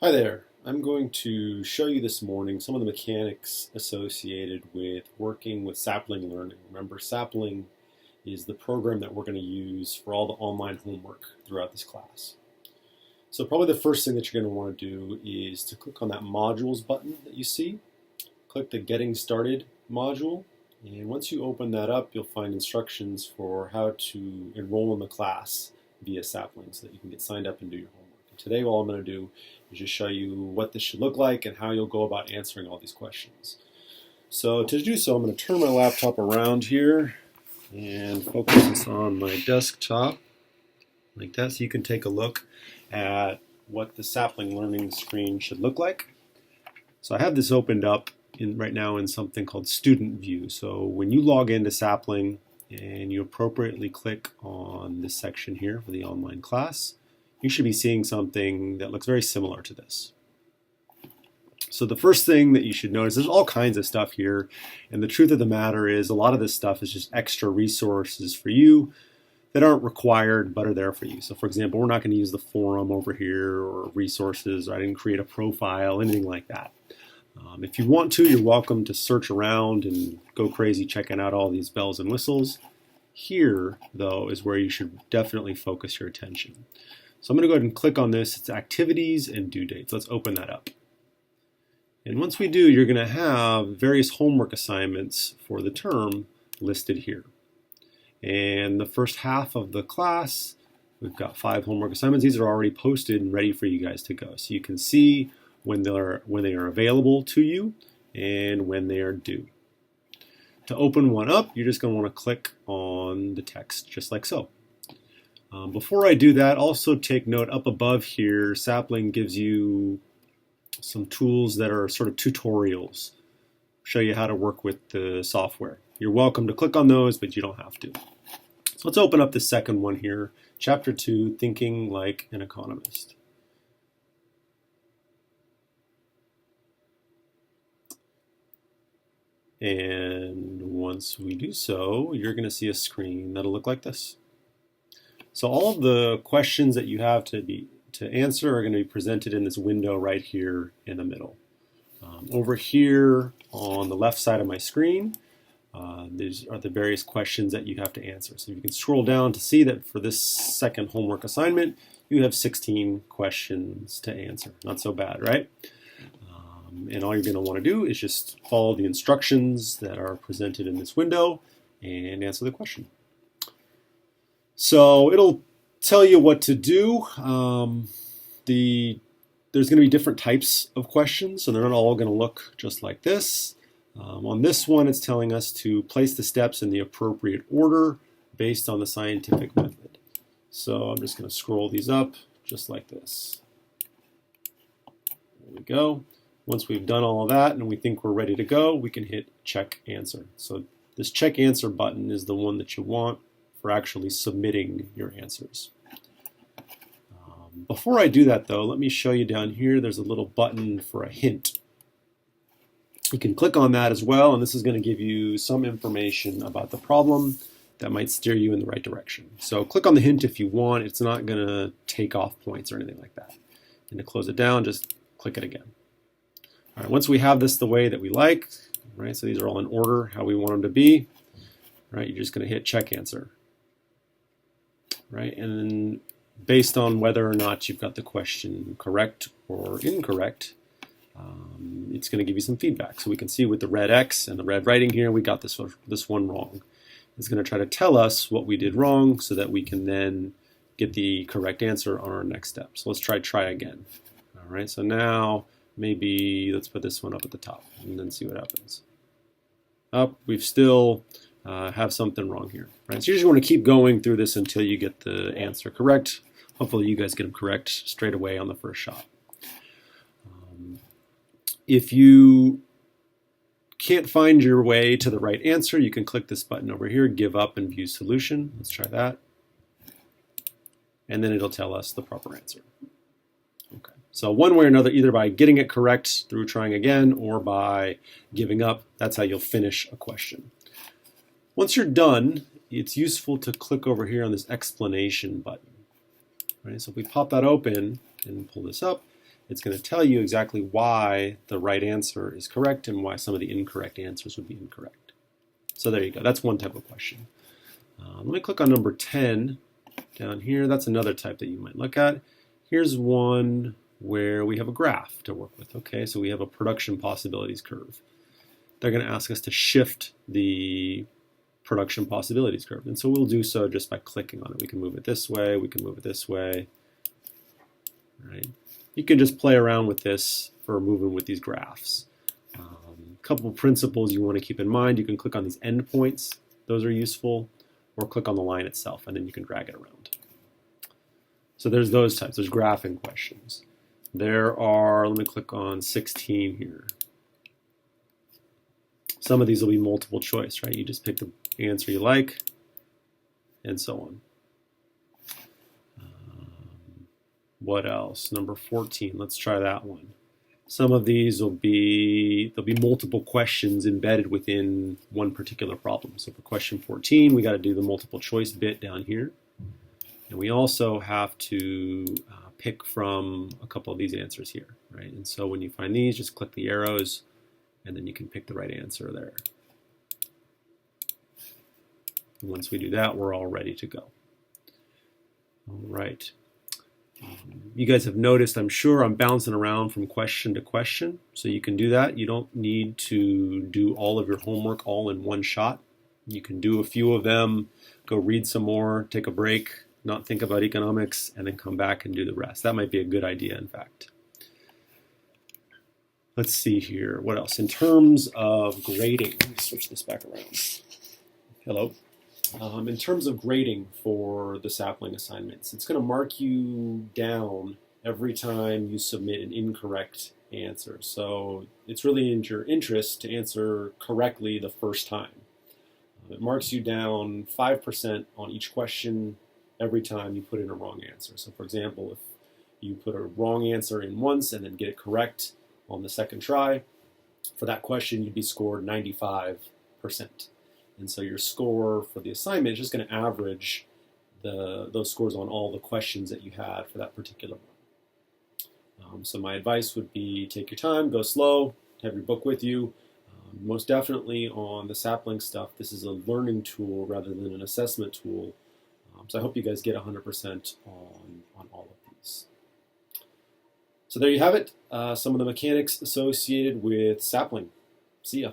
Hi there. I'm going to show you this morning some of the mechanics associated with working with Sapling Learning. Remember, Sapling is the program that we're going to use for all the online homework throughout this class. So probably the first thing that you're going to want to do is to click on that Modules button that you see. Click the Getting Started module, and once you open that up, you'll find instructions for how to enroll in the class via Sapling so that you can get signed up and do your homework. Today all I'm going to do is just show you what this should look like and how you'll go about answering all these questions. So to do so, I'm going to turn my laptop around here and focus this on my desktop like that so you can take a look at what the Sapling Learning screen should look like. So I have this opened up right now in something called Student View. So when you log into Sapling and you appropriately click on this section here for the online class, you should be seeing something that looks very similar to this. So the first thing that you should notice, there's all kinds of stuff here, and the truth of the matter is a lot of this stuff is just extra resources for you that aren't required but are there for you. So for example, we're not going to use the forum over here or resources, or I didn't create a profile, anything like that. If you want to, you're welcome to search around and go crazy checking out all these bells and whistles. Here, though, is where you should definitely focus your attention. So I'm going to go ahead and click on this. It's activities and due dates. Let's open that up. And once we do, you're going to have various homework assignments for the term listed here. And the first half of the class, we've got 5 homework assignments. These are already posted and ready for you guys to go. So you can see when they are available to you and when they are due. To open one up, you're just going to want to click on the text just like so. Before I do that, also take note up above here, Sapling gives you some tools that are sort of tutorials, show you how to work with the software. You're welcome to click on those, but you don't have to. So let's open up the second one here, Chapter 2, Thinking Like an Economist. And once we do so, you're going to see a screen that'll look like this. So all of the questions that you have to answer are going to be presented in this window right here in the middle. Over here on the left side of my screen, these are the various questions that you have to answer. So you can scroll down to see that for this second homework assignment, you have 16 questions to answer. Not so bad, right? And all you're going to want to do is just follow the instructions that are presented in this window and answer the question. So it'll tell you what to do. There's going to be different types of questions, so they're not all going to look just like this. On this one, it's telling us to place the steps in the appropriate order based on the scientific method. So I'm just going to scroll these up just like this. There we go. Once we've done all of that and we think we're ready to go, we can hit check answer. So this check answer button is the one that you want for actually submitting your answers. Before I do that though, let me show you down here, there's a little button for a hint. You can click on that as well, and this is going to give you some information about the problem that might steer you in the right direction. So click on the hint if you want. It's not going to take off points or anything like that. And to close it down, just click it again. All right, once we have this the way that we like, right, so these are all in order, how we want them to be, right, you're just going to hit check answer. Right, and then based on whether or not you've got the question correct or incorrect, it's going to give you some feedback. So we can see with the red X and the red writing here, we got this one wrong. It's going to try to tell us what we did wrong so that we can then get the correct answer on our next step. So let's try again. All right, so now maybe let's put this one up at the top and then see what happens. We've still have something wrong here, right? So you just want to keep going through this until you get the answer correct. Hopefully you guys get them correct straight away on the first shot. If you can't find your way to the right answer, you can click this button over here, give up and view solution. Let's try that. And then it'll tell us the proper answer. Okay. So one way or another, either by getting it correct through trying again or by giving up, that's how you'll finish a question. Once you're done, it's useful to click over here on this explanation button. Right? So if we pop that open and pull this up, It's going to tell you exactly why the right answer is correct and why some of the incorrect answers would be incorrect. So there you go. That's one type of question. Let me click on number 10 down here. That's another type that you might look at. Here's one where we have a graph to work with. Okay, so we have a production possibilities curve. They're going to ask us to shift the production possibilities curve. And so we'll do so just by clicking on it. We can move it this way, we can move it this way. Right? You can just play around with this for moving with these graphs. A couple of principles you want to keep in mind. You can click on these endpoints. Those are useful. Or click on the line itself, and then you can drag it around. So there's those types. There's graphing questions. There are, let me click on 16 here. Some of these will be multiple choice, right? You just pick the answer you like, and so on. What else? Number 14, let's try that one. Some of these there'll be multiple questions embedded within one particular problem. So for question 14, we got to do the multiple choice bit down here. And we also have to pick from a couple of these answers here, right? And so when you find these, just click the arrows, and then you can pick the right answer there. And once we do that, we're all ready to go. All right. You guys have noticed, I'm sure, I'm bouncing around from question to question, so you can do that. You don't need to do all of your homework all in one shot. You can do a few of them, go read some more, take a break, not think about economics, and then come back and do the rest. That might be a good idea, in fact. Let's see here. What else? In terms of grading, let me switch this back around. Hello. In terms of grading for the Sapling assignments, it's going to mark you down every time you submit an incorrect answer. So it's really in your interest to answer correctly the first time. It marks you down 5% on each question every time you put in a wrong answer. So for example, if you put a wrong answer in once and then get it correct on the second try, for that question you'd be scored 95%. And so your score for the assignment is just going to average those scores on all the questions that you had for that particular one. So my advice would be take your time, go slow, have your book with you. Most definitely on the Sapling stuff, this is a learning tool rather than an assessment tool. So I hope you guys get 100% on all of these. So there you have it, some of the mechanics associated with Sapling. See ya.